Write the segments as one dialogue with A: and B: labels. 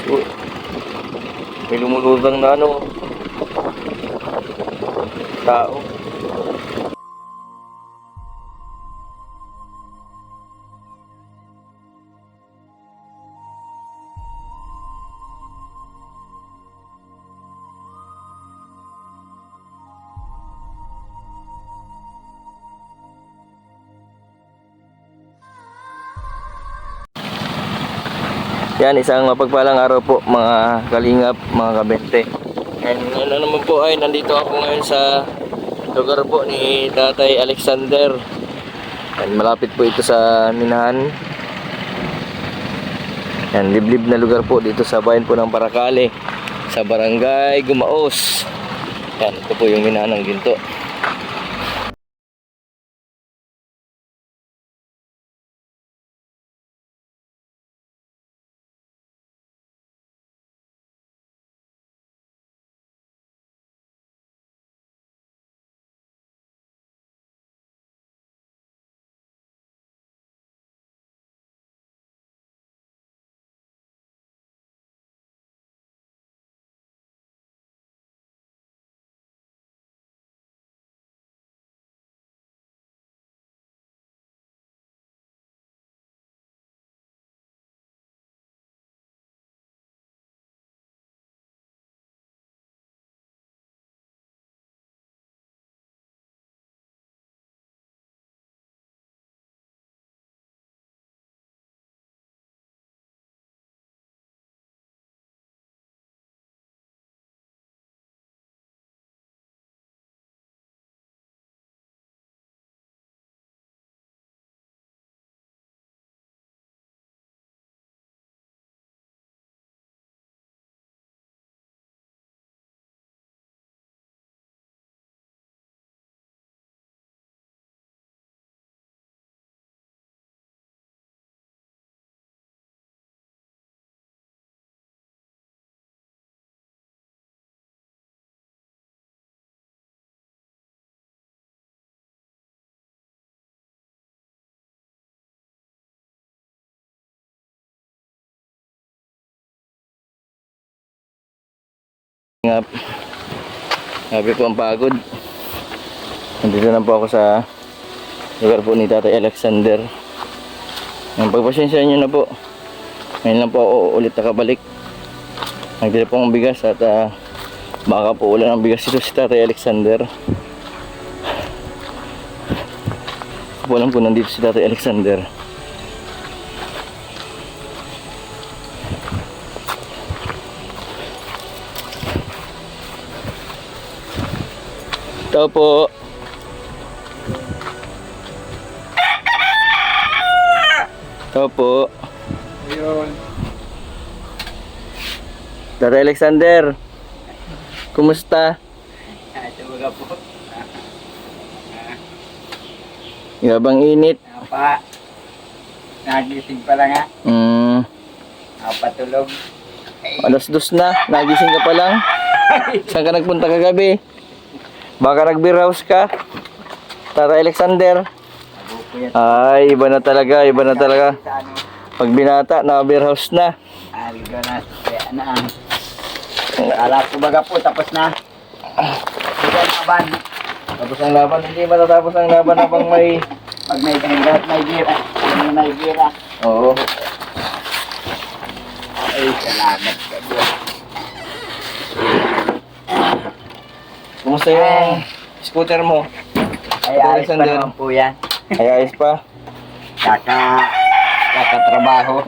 A: Uy, may lumulutang na ano, tao. Yan, isang mapagpalang araw po mga kalingap, mga kabente. And ano naman po ay nandito ako ngayon sa lugar po ni Tatay Alexander. And malapit po ito sa minahan. Yan, liblib na lugar po dito sa bayan po ng Paracale, sa barangay Gumaos. Yan, ito po yung minahan ng ginto. Sabi po ang pagod. Nandito na po ako sa lugar po ni Tatay Alexander. Pagpasensya nyo na po. Ngayon lang po ako ulit nakabalik. Nagdala po ang bigas at baka po ulan ang bigas dito si Tatay Alexander. Po lang po nandito si Tatay Alexander. Ito po. Ito po.
B: Ayun.
A: Tatay Alexander. Kumusta?
B: Ito baga po.
A: Gabang init.
B: Apa. Nagising pa lang nga. Napatulog.
A: Alas 2 na. Nagising ka pa lang. Saan ka nagpunta kagabi? Baka nag-beer house ka? Tatay Alexander. Ay, iba na talaga. Iba na talaga. Pag binata, na-beer house na.
B: Aliga na. Kaya na. Kala ko baga po. Tapos na. Sige ang laban.
A: Tapos ang laban. Hindi matatapos ang laban habang may...
B: Pag may kangat, may gira. May gira.
A: Oo.
B: Ay, salamat ka po.
A: Kumusta yung scooter mo?
B: Ay, ayos pa naman po yan.
A: Ay, ayos pa.
B: Kakatrabaho.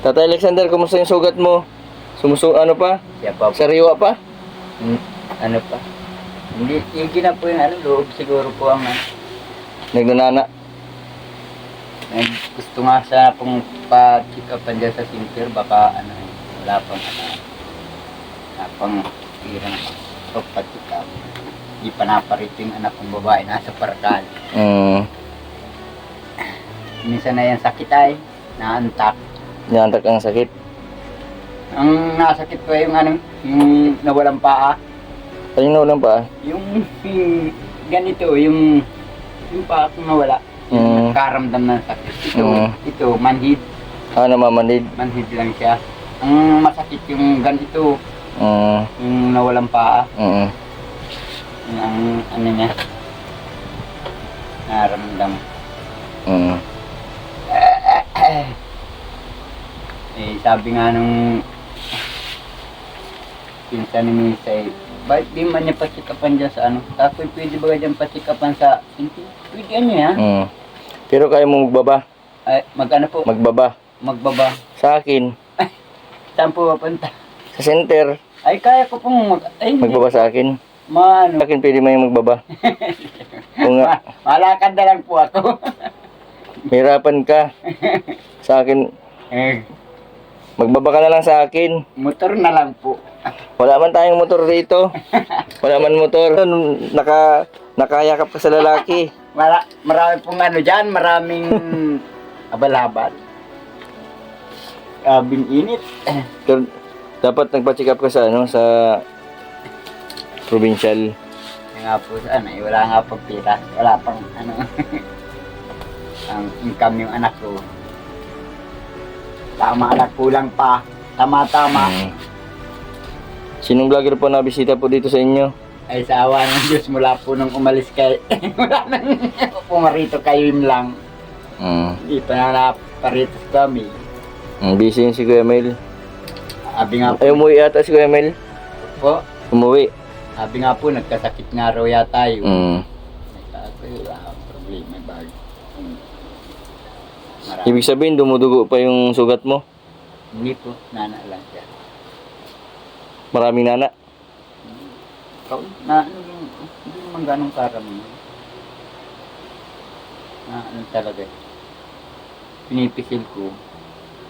A: Tatay Alexander, kumusta yung sugat mo? Ano pa?
B: Siya pa po.
A: Sariwa pa?
B: Ano pa? Hindi, hindi na po yung loob siguro po ang
A: Nagnanana?
B: gusto nga sana pong pa-check upan dyan sa center, baka wala pang hirang pa-check up. Hindi pa napariting anak kong babae, nasa Paracale. Minsan na yan sakit ay, naantak.
A: Naantak ang sakit?
B: Ang nasakit ko yung yung nawalang paa.
A: Ano yung nawalang paa?
B: Yung ganito, yung paa kong nawala. Yung karamdam ng sakit. Ito, manhid.
A: Namamanid.
B: Manhid lang siya. Ang masakit yung ganito, yung nawalang paa. Yun ang ano niya. Naramdam. Eh, sabi nga nung pinsan ni Misa eh, bakit di man niya pasikapan dyan sa ano? Takoy, pwede ba dyan pasikapan sa... Hindi, pwede ano yan?
A: Pero kaya mo magbaba?
B: Ay, mag-ano po?
A: Magbaba?
B: Magbaba.
A: Sa akin?
B: Saan po papunta?
A: Sa center?
B: Ay, kaya ko pong ay, hindi.
A: Magbaba sa akin?
B: Maano?
A: Sa akin pwede mo yung magbaba? Kung nga,
B: Malakad na lang po ako.
A: mahirapan ka. Sa akin,
B: Eh,
A: magbaba ka na lang sa akin.
B: motor na lang po.
A: Wala man tayong motor rito. Wala man motor. Nakayakap ka sa lalaki.
B: Marami pong ano dyan, maraming abal-abal. Abing init.
A: Pero dapat nagpa-check up ka sa ano, sa provincial.
B: Kaya nga po sa ano, wala nga pang pira. Wala pang ano. Ang income yung anak ko. Tama na, kulang pa. Tama-tama.
A: Sinong vlogger po na bisita po dito sa inyo?
B: Ay sa awa ng Diyos mula po nung umalis kay wala nang pumarito kayo yun lang. Hindi pa na naparito kami.
A: Busy yun si Kuya Mel.
B: Sabi nga po,
A: Ay, umuwi ata si Kuya Mel. Umuwi.
B: sabi nga po nagkasakit nga raw yata yun. Sabi, wala akong problema bagay. Marami.
A: Ibig sabihin, dumudugo pa yung sugat mo.
B: Hindi po, nana lang siya.
A: Maraming nana.
B: Hindi naman ganong karami. Ano talaga. Pinipisil ko.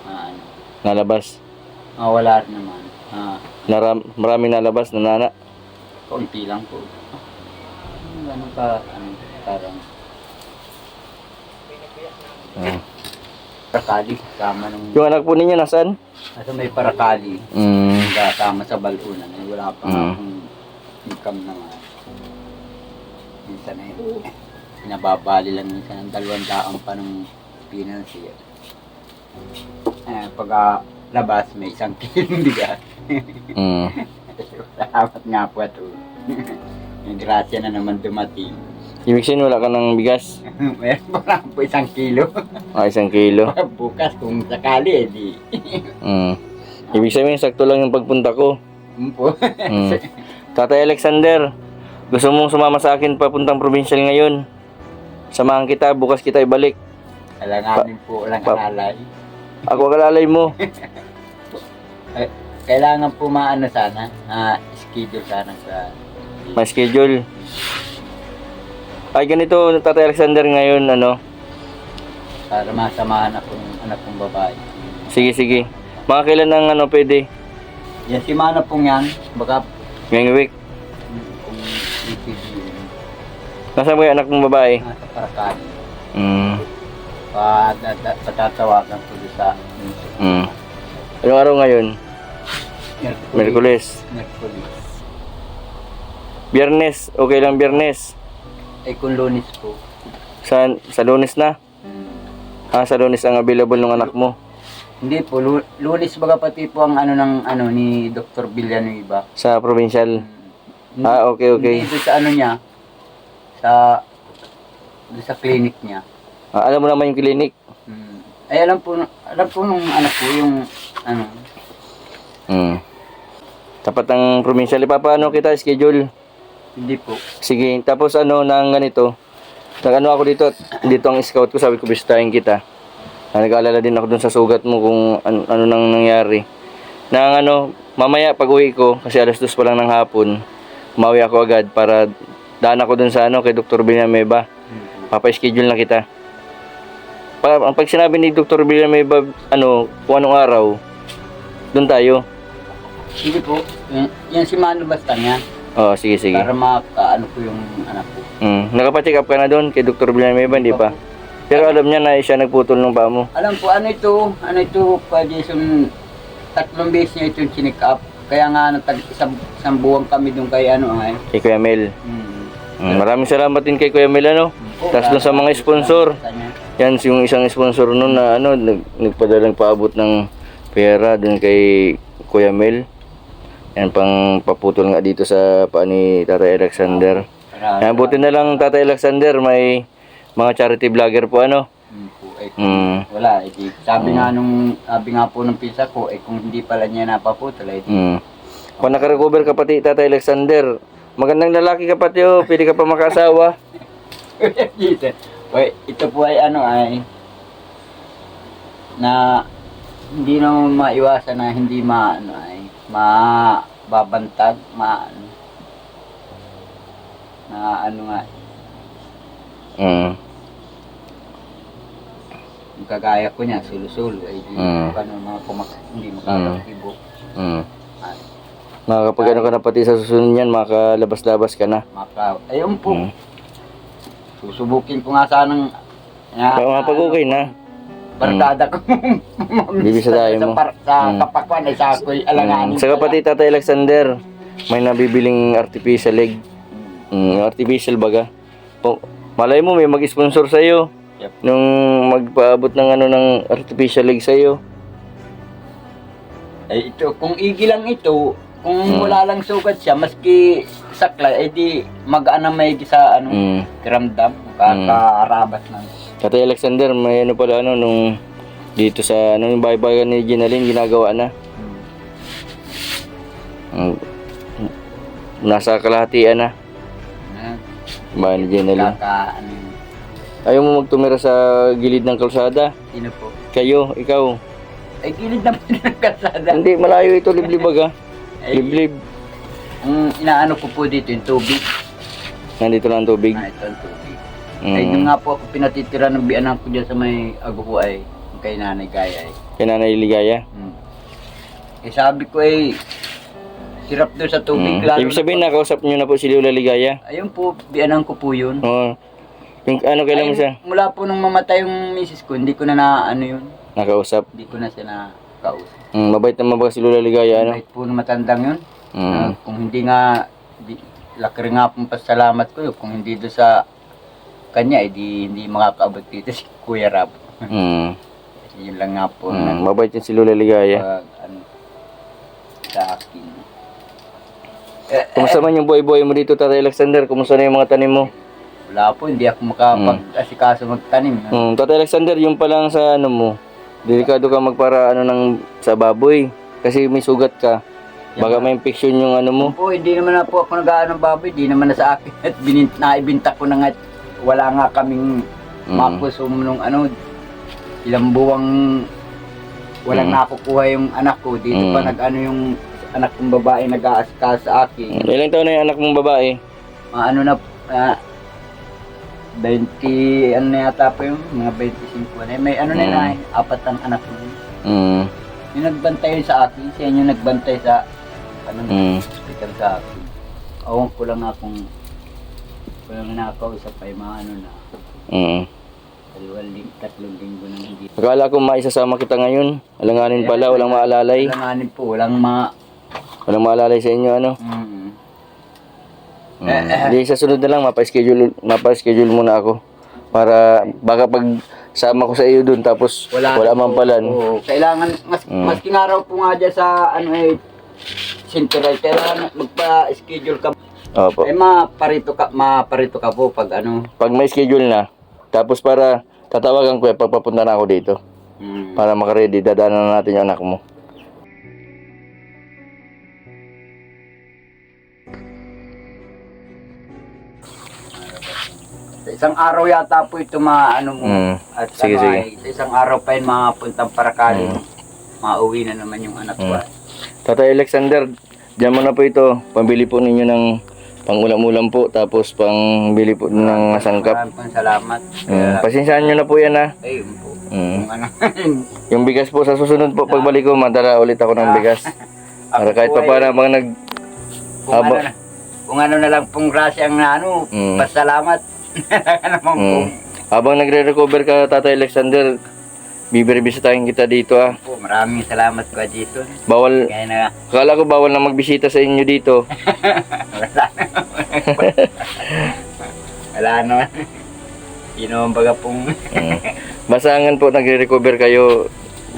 B: Ano.
A: Nalabas.
B: Wala rin naman.
A: Maraming nalabas na nana.
B: Kaunti lang po. Ganun ka, parang parakali. Kasama nung...
A: Yung anak po ninyo, nasaan?
B: Nasa may parakali. Kasama sa balunan. Wala pa akong income naman. Minsan pinababali lang minsan ng 200 pa ng financier. Pag labas may 1 kilong bigas. Salamat nga po ito. Yung grasya na naman dumating.
A: Ibig sabihin, wala ka ng bigas?
B: Meron pa lang po 1 kilo.
A: 1 kilo.
B: Bukas kung sakali di.
A: Ibig sabihin, sakto lang yung pagpunta ko.
B: Po.
A: Tatay Alexander, gusto mong sumama sa akin papuntang provincial ngayon? Samahan kita, bukas kita ibalik.
B: Alanganin po, walang alalay.
A: Ako kalalay mo.
B: Kailangan po maano sana, schedule sana sa...
A: May schedule. Ay, ganito, Tatay Alexander ngayon, ano?
B: Para masamahan ako ng anak kong babae.
A: Sige, sige. Mga kailan ang ano pwede?
B: Yan si Mana pong yan, baka
A: Ngayong week.
B: kung i-schedule.
A: Nasaan mo yung anak mong babae?
B: Nasa Parakali.
A: Mm.
B: Patatawagan ko doon sa...
A: Anong araw ngayon? Merkules.
B: Merkulis.
A: Biyernes. Okay lang Biyernes.
B: Ay kung Lunes po.
A: Sa Lunes na? Sa Lunes ang available ng anak mo.
B: Hindi po, Lunes baga pati po ang ano ng ano ni Dr. Villanueva.
A: Sa provincial. Okay, okay.
B: Hindi doon sa ano niya. Doon sa clinic niya.
A: Alam mo naman yung clinic?
B: Ay alam po nung anak ko yung ano.
A: Tapat ng provincial. Ipapaano kita schedule?
B: Hindi po.
A: Sige, tapos ano nang ganito. Nag-ano ako dito ang scout ko, sabi ko bisitahin kita. Nag-aalala din ako dun sa sugat mo kung ano nang nangyari. Nang ano, mamaya pag uwi ko, kasi 2:00 pa lang ng hapon, umawi ako agad para daan ako dun sa ano kay Dr. Villanueva. Papa-schedule na kita. Pag sinabi ni Dr. Villanueva, ano, kung anong araw, dun tayo.
B: Sige po. Yan si Mano basta niya.
A: Oh, sige, sige.
B: Para makaano ko yung anak ko.
A: Nakapa-check up ka na doon kay Dr. Villanueva, hindi pa? Pero alam niya na siya nagputol ng paa mo.
B: Alam po, ano ito, pa Jason, 3 beses niya ito chinik up. Kaya nga, isang buwan kami doon kay ano ay.
A: Kay Kuya Mel. Maraming salamat din kay Kuya Mel, ano? Tapos doon sa mga sponsor. Yan yung isang sponsor noon na ano, nagpaabot ng pera dun kay Kuya Mel. Yan, pang paputol nga dito sa paa ni Tatay Alexander. Yan, buti na lang Tatay Alexander, may mga charity vlogger po, ano?
B: Po, wala, sabi nga po ng pinsa ko, kung hindi pala niya napaputol,
A: Kung nakarecover ka pati Tatay Alexander, magandang lalaki ka pati, oh, pwede ka pa makasawa.
B: Ito po ay na hindi naman maiwasan na hindi mababantag, yung kagaya ko niya, sulo-sulo, hindi makakakibok.
A: Makakapag ka na pati sa susunod yan, makalabas-labas ka na.
B: Ayun po. Susubukin ko nga sanang
A: Mapag-okay na.
B: barkada ko.
A: Bibisa tayo mo.
B: Sa kapakwan ay sa ako'y alanganin.
A: Sa kapatid Tatay Alexander, may nabibiling artificial leg. Artificial baga. Malay mo may mag-sponsor sa iyo.
B: Yep.
A: Nung magpaabot ng ng artificial leg sa iyo.
B: Ay ito, kung igi lang ito, kung wala lang sugat siya, maski saklay, di mag-ana may sa kiramdam, kakaarabas ng.
A: Tatay Alexander, may pala nung dito sa yung bahay-bahay ni Ginaline, ginagawa na. Nasa kalahatian na. Bahay ni Ginaline. Ayaw mo magtumira sa gilid ng kalsada?
B: Sino po?
A: Kayo, ikaw.
B: Ay, gilid naman ng kalsada.
A: Hindi, malayo ito, liblib aga. Liblib.
B: Ang inaano ko po dito, yung tubig.
A: Nandito lang ang tubig.
B: Ito ang tubig. Ay, yung nga po ako pinatitira ng bianan ko dyan sa may ago ko ay kay Nanay Gaya.
A: Kay Nanay Ligaya?
B: Sabi ko hirap doon sa tubig.
A: Ibig sabihin, nakausap niyo na po si Lola Ligaya?
B: Ayun po, bianan ko po yun.
A: Oo. Yung kailan mo siya?
B: Mula po nung mamatay yung misis ko, hindi ko na yun.
A: Nakausap?
B: Hindi ko na siya nakausap.
A: Mabait naman ba si Lola Ligaya, ano?
B: Mabait po na matandang yun. Kung hindi nga, laki rin nga pong pasalamat ko yun. Kung hindi doon sa kanya, hindi makakaabot dito si Kuya Rab. Yun lang nga po.
A: Mabait yun si Lola Ligaya.
B: Sa akin.
A: Kumusta man yung buhay-buhay mo dito, Tatay Alexander? Kumusta na yung mga tanim mo?
B: Wala po, hindi ako makapag-asikaso magtanim.
A: Tatay Alexander, yung pa lang sa mo, delikado ka magpara sa baboy. Kasi may sugat ka. Baka may infection yung mo.
B: Po, hindi naman na po ako nag-aano ng baboy, hindi naman na sa akin. At naibinta ko na nga, wala nga kaming makusum nung ilang buwang walang nakukuha yung anak ko. Dito pa yung anak kong babae nag-aasikaso sa akin.
A: Ilang taon na yung anak mong babae?
B: 20, na yata po yung mga 25 na. May nila, 4 ang anak mo. Yung nagbantay sa akin, siya yung nagbantay sa hospital sa akin. Awang ko lang akong walang nakausap ay mga na. 3 linggo na hindi.
A: Akala ko maisasama kita ngayon. Alanganin pala, walang maalalay.
B: Alanganin po, walang
A: maalalay sa inyo, Hindi, sa sunod na lang, mapa-schedule muna ako. Para baka pag sama ko sa iyo dun, tapos wala man pala.
B: Kailangan, mas kinaraw po nga dyan sa central, kailangan magpa-schedule ka.
A: Opo.
B: Maparito ka po pag
A: Pag may schedule na, tapos para tatawagan ko pag papunta na ako dito. Para makaready, dadaanan na natin yung anak mo.
B: Sa isang araw yata po ito mo. At
A: sige.
B: Sa isang araw pa yun mapuntang Paracali. Mauwi na naman yung anak ko.
A: Tatay Alexander, diyan mo na po ito. Pambili po ninyo ng pang-ulam-ulam po. Tapos pambili po ng sangkap.
B: Maraming pong salamat.
A: Pasensyaan nyo na po yan, ha.
B: Ayun po.
A: Yung bigas po sa susunod po pagbalik ko, madala ulit ako ng bigas. Para kahit pa para mga
B: kung na lang pong grasya ang pasalamat.
A: Habang nagre-recover ka, Tatay Alexander, bibisitahin kita dito, ha.
B: Po, maraming salamat ko dito.
A: Bawal, akala ko bawal na magbisita sa inyo dito.
B: Wala naman. Sino ang baga pong
A: Basangan po, nagre-recover kayo.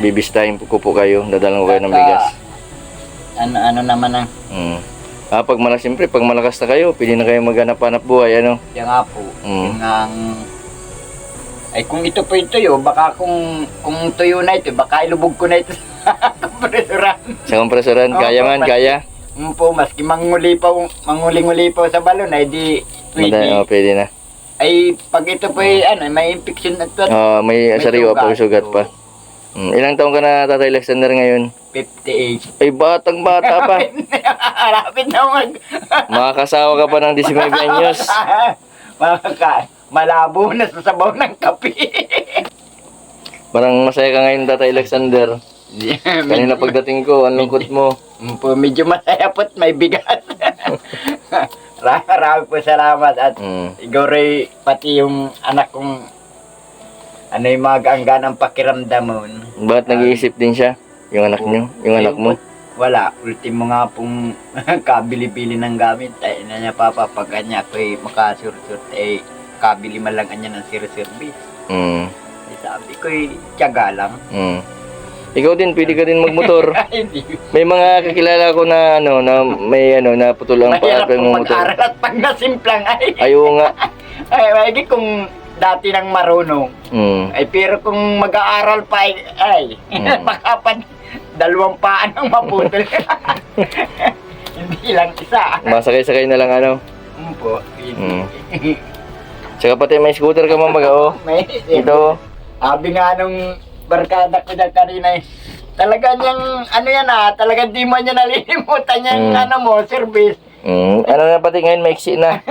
A: bibistahin ko po kayo, dadalan ko kayo ng bigas.
B: Ano naman ang...
A: Siyempre, pag malakas na kayo, pwede na kayo maghanap-hanap buhay, ano?
B: Yan nga po.
A: Mm.
B: Yung ang... Ay kung ito po yung tuyo, baka kung tuyo na ito, baka ilubog ko na ito sa kompresoran.
A: Sa kompresoran, kaya man, kaya.
B: Po, maski manguli-nguli po sa balon, ay di pwede.
A: Pwede na.
B: Ay pag ito po may infection na ito.
A: May sariwa pa, sugat pa. Ilang taon ka na, Tatay Alexander, ngayon?
B: 58.
A: Ay, batang-bata pa.
B: Harapin na
A: Makakasawa ka pa ng 19 anyos.
B: Malabo na sa sabaw ng kape.
A: Parang masaya ka ngayon, Tatay Alexander. Kanina pagdating ko, ang lungkot mo.
B: Po, medyo masaya po't may bigas. Marami po salamat at ikaw rin, pati yung anak kong ano yung magaangga ng pakiramdam mo.
A: Bakit nag-iisip din siya? Yung anak nyo? Yung anak mo?
B: Wala. Ultimo nga pong kabili-bili ng gamit. Ay, na niya papa, pag kanya ako'y makasursurt, eh, kabili man lang kanya ng service. Eh, sabi ko'y tiyaga lang.
A: Ikaw din, pwede ka din magmotor.
B: Hindi.
A: May mga kakilala ko na na putol ang paa
B: Mahirap
A: ko
B: kung
A: ng motor.
B: mag-aral at pag nasimplang ay.
A: Ayaw nga.
B: Ay, may kung dati nang marunong. Ay, pero kung mag-aaral pa ay baka pa 2 paan ang maputol. Hindi lang isa.
A: Masakay-sakay na lang ano.
B: Po.
A: Tsaka pati may scooter ka mambaga, oh.
B: May,
A: Ito.
B: sabi nga nung barkada ko dyan kanina talaga niyang, talaga di mo niya nalilimutan yung service.
A: Ano na pati ngayon, maiksi na.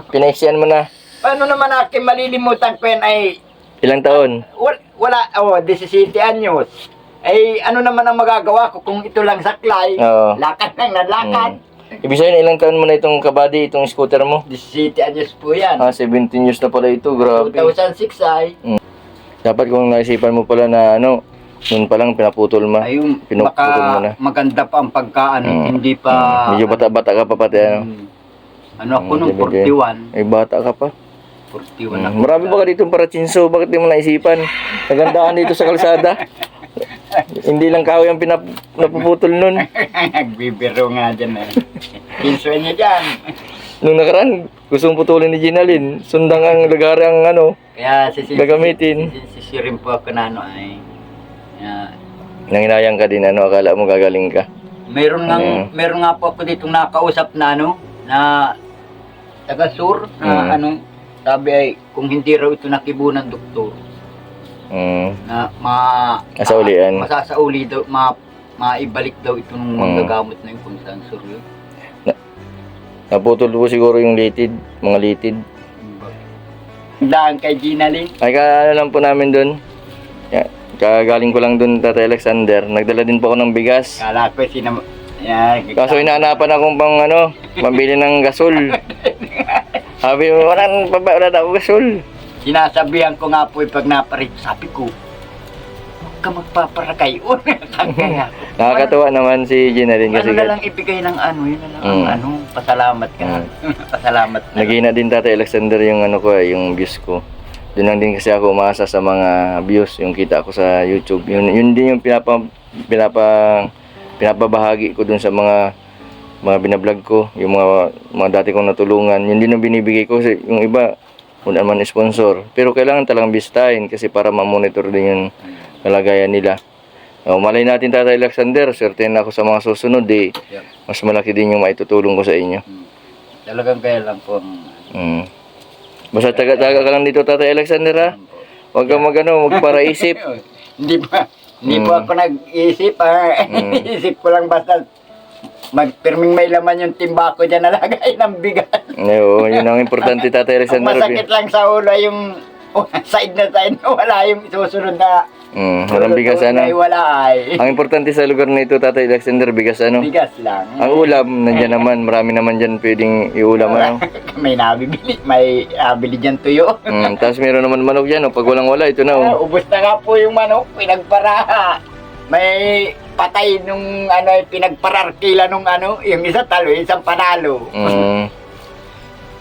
A: Pinaiksian mo na.
B: Paano naman akin malilimutan ko yan ay...
A: Ilang taon?
B: Wala, 17 anyos. Ay, ano naman ang magagawa ko kung ito lang saklay?
A: Oo.
B: Lakad lang na lakad.
A: Ibig sabihin, ilang taon mo na itong kabady, itong scooter mo?
B: 17 anyos po yan.
A: 17 years na pala ito, grabe.
B: 2006 ay.
A: Dapat kung naisipan mo pala na noon pa lang pinaputol mo.
B: Ayun,
A: Pinuputol mo na.
B: maganda pa ang pagkaano, hindi pa...
A: Medyo bata-bata ka pa pati, ano?
B: Ano ako nung 41.
A: Ay, bata ka pa.
B: 41 ako.
A: Marami ba ka dito para chinso? Bakit di mo naisipan? Nagandaan dito sa kalsada. Hindi lang kahoy ang napuputol nun.
B: Nagbibiro nga dyan eh. Pinso niya dyan.
A: Nung nakaraan, gustong putulin ni Ginalyn. Sundang ang lagari ang
B: Kaya
A: gagamitin.
B: sisirin po ako na ay...
A: Nanginayang ka din, akala mo gagaling ka.
B: Meron nga po ako ditong nakausap na na taga-sur na sabi ay kung hindi raw ito nakibo ng doktor na
A: Masaulian.
B: masasauli daw, maibalik daw ito ng manggagamot na yun kung saan sur yun.
A: Naputol po siguro yung mga litid.
B: Daan kay Ginalyn.
A: Ay, lang po namin doon. Kagaling ko lang doon, Tatay Alexander. Nagdala din po ako ng bigas.
B: Kala ko
A: Kaso inaanapan akong pambili ng gasol. Sabi mo, wala na ako gasol.
B: Sinasabihan ko nga po pag naparit, sabi ko, huwag ka magpaparakay.
A: Nakakatuwa naman si Ginalyn kasi
B: na lang ibigay ng yun na lang pasalamat ka. Pasalamat na.
A: Nagina din, Tatay Alexander, yung yung views ko. Doon lang din kasi ako umaasa sa mga views, yung kita ko sa YouTube. Yun din yung pinapabahagi ko dun sa mga binablog ko, yung mga dati kong natulungan. Yun din yung binibigay ko kasi yung iba, wala naman sponsor. Pero kailangan talagang bistahin kasi para ma-monitor din yung kalagayan nila. Malay natin, Tatay Alexander, certain ako sa mga susunod, mas malaki din yung maitutulong ko sa inyo.
B: Talagang kaya lang po.
A: Basta taga-taga ka lang dito, Tatay Alexander, ha? Huwag kang magparaisip.
B: Hindi po ako nag-iisip, Isip ko lang basta magpirming may laman yung timbako dyan nalagay ng bigas.
A: Oo, yun ang importante, Tatay Alexander.
B: Masakit lang sa ulo yung side na wala yung susunod na
A: walang bigas,
B: wala ay.
A: Ang importante sa lugar na ito, Tatay Alexander, bigas,
B: Bigas lang.
A: Ang ulam, nandiyan naman, marami naman dyan pwedeng iulam,
B: May nabili dyan tuyo.
A: Tapos meron naman manok dyan, pag walang wala, ito na,
B: Ubus na nga po yung manok, pinagpara. May patay nung pinagpararkila nung yung isa talo, isang panalo.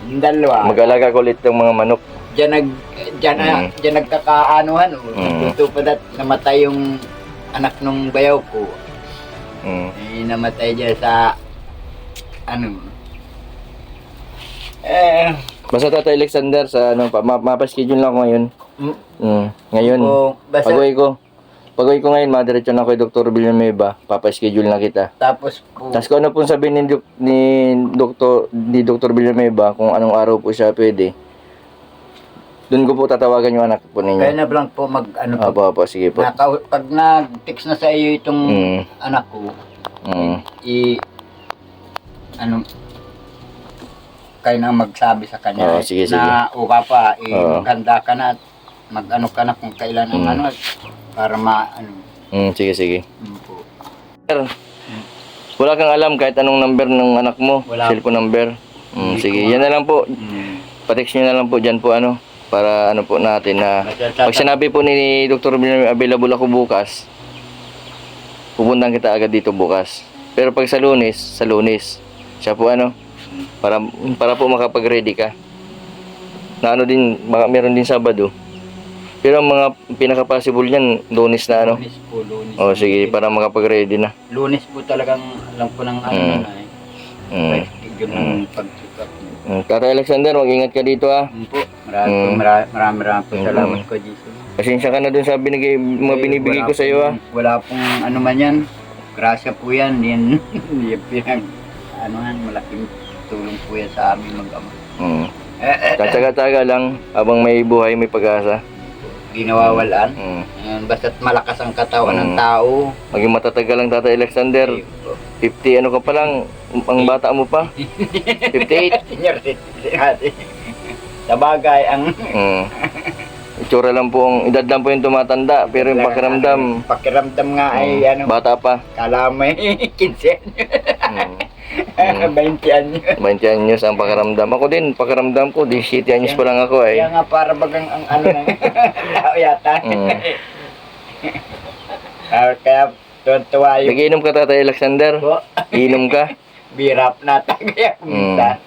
B: Yung dalawa.
A: Mag-alaga ko ulit yung mga manok.
B: Diyan nagkakaanuhan. Ito pa namatay yung anak nung bayaw ko.
A: Mm.
B: Namatay dyan sa ano.
A: Basta Tatay Alexander sa ano pa mapaschedule lang ako ngayon. Ngayon.
B: Basta,
A: Pag-uwi ko ngayon, madiretso na ako kay Dr. Villanueva. Papa-schedule na kita.
B: tapos po,
A: Tapos kung ano pong sabihin ni Dr. Villanueva, kung anong araw po siya pwede, doon ko po tatawagan yung anak po ninyo.
B: kaya na lang po mag ano po.
A: Opo, sige po.
B: Pag nag-text na sa iyo itong
A: Mm.
B: anak ko,
A: Mm.
B: ano, kayo na magsabi sa kanya
A: Oo, sige,
B: na uka pa,
A: Oo.
B: maghanda ka na at mag-ano ka na kung kailan ang ano, para
A: Sige, sige.
B: po.
A: Sir, wala kang alam kahit anong number ng anak mo,
B: Wala.
A: cellphone number.
B: Hindi
A: Sige,
B: ko
A: yan na lang po. Patext nyo na lang po dyan po ano, para ano po natin na pag sinabi po ni Dr. Villanueva available ako bukas, pupuntahan kita agad dito bukas. Pero pag sa Lunes, siya po ano, para po makapag-ready ka. Na ano din, meron din Sabado. Pero ang mga pinaka-possible niyan, Lunes na ano.
B: Lunes po, Lunes.
A: O sige, para makapag-ready na.
B: Lunes po talagang alam ko ng ano
A: Mm.
B: na eh.
A: Mm.
B: Yun ang pag-check-up niyo.
A: Tatay Alexander, mag-ingat ka dito ha.
B: Po, marami po salamat ko, Jesus.
A: Pasensya ka na dun sa mga binibigay ko sa iyo ha.
B: Wala pong ano man yan. Grasya po yan. Yan pinag, malaking tulong po yan sa amin mag-ama.
A: Tatsaga-tsaga lang, habang may buhay, may pag-asa.
B: Ginawawalan. Basta't malakas ang katawan ng tao.
A: Maging matatag ka lang, Tatay Alexander. 50, ano ka pa lang, ang bata mo pa. 58.
B: Senior citizen natin. Sa bagay, ang
A: Itsura lang po, ang edad lang po yung tumatanda, pero yung
B: pakiramdam nga ay
A: bata pa.
B: kala may 15 20 anyo.
A: 20 anyos ang pakiramdam. Ako din, pakiramdam ko, 17 anyos pa lang ako eh.
B: Kaya nga para bagang ang ano ng tao yata. Kaya tuwa yung
A: Nagiinom ka, Tatay Alexander?
B: po.
A: Iinom ka?
B: Birap na tagay minsan.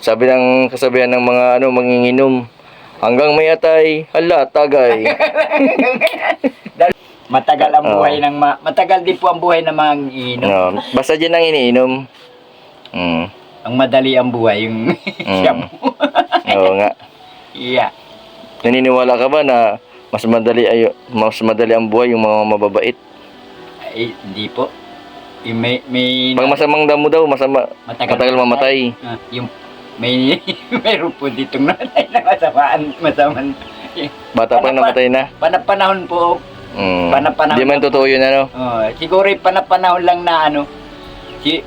A: Sabi ng kasabihan ng mga manginginom, hanggang may atay, hala, tagay.
B: Matagal ang buhay ng matagal din po ang buhay ng mga iinom.
A: Basta dyan ang iniinom.
B: Ang madali ang buhay yung siyam.
A: Oo nga.
B: Yeah.
A: Naniniwala ka ba na mas madali ang buhay yung mga mababait?
B: Ay, hindi po. Yung may
A: Pag masamang damo daw, matagal mamatay.
B: Yung mayroon po ditong nanay na masaman.
A: Bata pa namatay na.
B: Panapanahon po. Panapanahon.
A: Di man totoo yun ano?
B: Siguro panapanahon lang na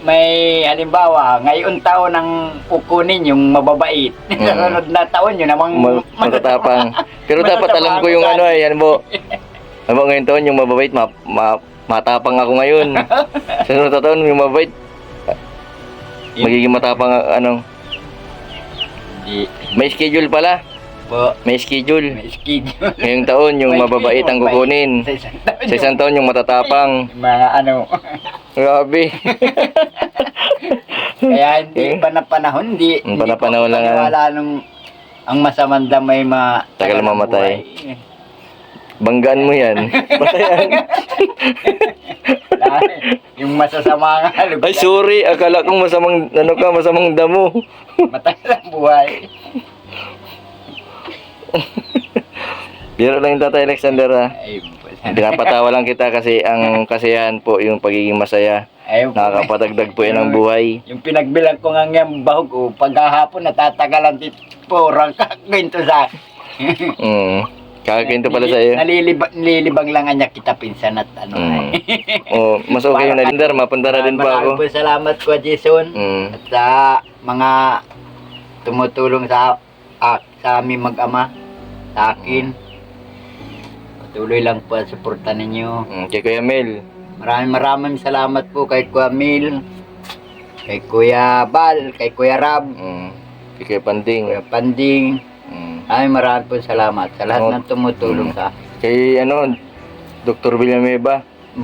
B: may halimbawa, ngayon taon ang kukunin yung mababait. Sa sunod na taon yun namang
A: Matatapang. Pero dapat alam ko yung ano eh, yan po. Ano ngayon taon yung mababait, matapang ako ngayon. Sa sunod na taon yung mababait, magiging matapang ano. May schedule pala.
B: po.
A: May schedule.
B: May schedule.
A: Ngayong taon yung mababait ang kukunin. Sa isang taon yung matatapang.
B: Mga
A: Grabe.
B: Kaya hindi panapanahon, hindi
A: Panapanahon lang.
B: wala nung ang masamang damay
A: Tagal
B: ang
A: mamatay.
B: buhay.
A: Banggaan mo yan. Patayan.
B: Yung masasama nga.
A: Ay, sorry. Akala kong masamang damo.
B: Matagal ang buhay.
A: Biro lang yung Tatay Alexander ha.
B: Ay,
A: Pinapatawa lang kita kasi ang kasiyahan po yung pagiging masaya. Nakakapatagdag po yan ang buhay.
B: Yung pinagbilang ko nga ng bahog, paghahapon natatagalan dito po, rangkakwento sa
A: Kakakwento pala sa iyo.
B: Nalilibang lang nga niya kita pinsan at
A: Mas okay yung Alexander, mapunta na din po ako.
B: Maraming po salamat ko, Jason. At sa mga tumutulong sa aming mag-ama, sa akin. Patuloy lang po ang suporta ninyo.
A: Kay Kuya Mel.
B: Maraming salamat po kay Kuya Mel, kay Kuya Bal, kay Kuya Rab,
A: Kay Kuya Panding.
B: Kuya Panding. Maraming po salamat sa lahat ng tumutulong sa akin.
A: Kay Dr. Villanueva.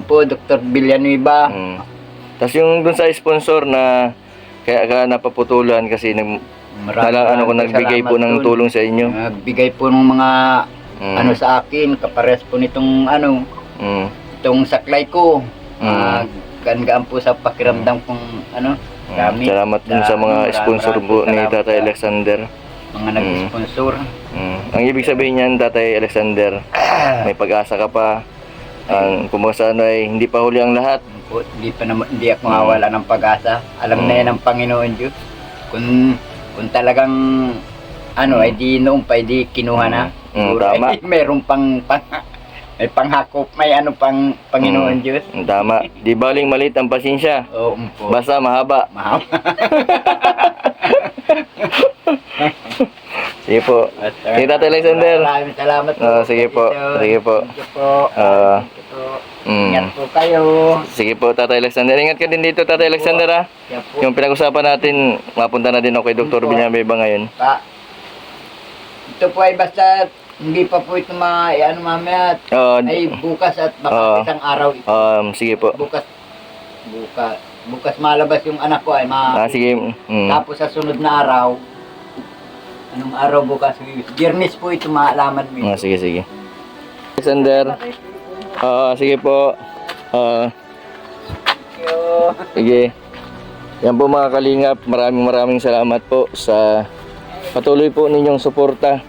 B: Po, Dr. Villanueva.
A: Tapos yung dun sa sponsor na kaya ka napaputulan kasi nagbigay po ng tulong sa inyo.
B: Nagbigay po ng mga sa akin, kapares po nitong itong saklay ko.
A: Mm.
B: Gaan po sa pakiramdam kong ano, gamit.
A: Salamat din sa mga sponsor po ni Tatay Alexander.
B: Mga nag-sponsor.
A: Ang ibig sabihin niyan, Tatay Alexander, may pag-asa ka pa. Ang kumbaga ay hindi pa huli ang lahat.
B: Hindi ako mawala ng pag-asa. Alam na yan ng Panginoon Diyos. Kung talagang ano, ay di noong pa, di kinuha na. Siguro,
A: tama.
B: Mayroon may panghakop, may ano pang Panginoon Diyos.
A: Tama. Di baling maliit ang pasensya.
B: Oo po.
A: Basta mahaba.
B: Mahal.
A: Sige po. Sige, Tatay Alexander.
B: Maraming salamat po.
A: Sige po. Sige po.
B: Thank you po. Thank you po.
A: Mm.
B: Ingat po kayo.
A: Sige po, Tatay Alexander. Ingat ka din dito, Tatay Alexander, ha?
B: Yan po.
A: Yung pinag-usapan natin, mapunta na din ako kay Dr. Villanueva ngayon.
B: Ito po ay basta hindi pa po ito ano mamaya. Ay bukas at baka isang araw ito.
A: Sige po.
B: Bukas malabas yung anak ko ay
A: Sige.
B: Tapos sa sunod na araw, anong araw bukas? Biyernes po ito maalaman mo.
A: Sige. Alexander. Sige po. Sige. Yan po mga kalingap. Maraming salamat po sa patuloy po ninyong suporta.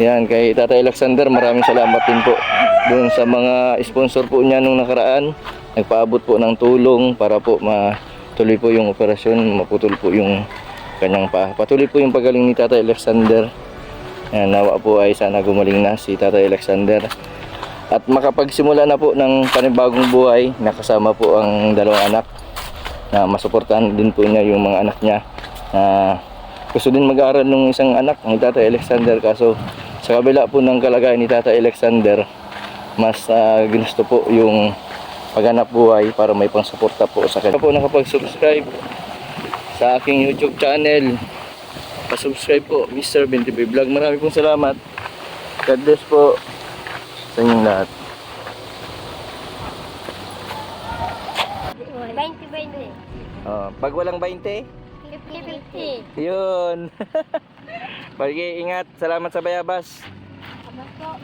A: Yan, kay Tatay Alexander, maraming salamat din po doon sa mga sponsor po niya nung nakaraan. Nagpaabot po ng tulong para po matuloy po yung operasyon, maputol po yung kanyang paa. Patuloy po yung pagaling ni Tatay Alexander. Yan, nawa po ay sana gumaling na si Tatay Alexander. At makapagsimula na po ng panibagong buhay, nakasama po ang dalawang anak na masuportahan din po niya yung mga anak niya na gusto din mag-aaral ng isang anak ni Tatay Alexander, kaso sa kabila po ng kalagayan ni Tatay Alexander, mas ginusto po yung paghanap buhay para may pangsuporta po sa kanya. Po nakapag-subscribe sa aking YouTube channel, pa-subscribe po Mr. 25 Vlog. Maraming pong salamat. God bless po sa inyong lahat.
C: 20-20.
A: Pag walang 20,
C: 50-50.
A: yun. Pag ingat, salamat sa bayabas.
C: Abas po.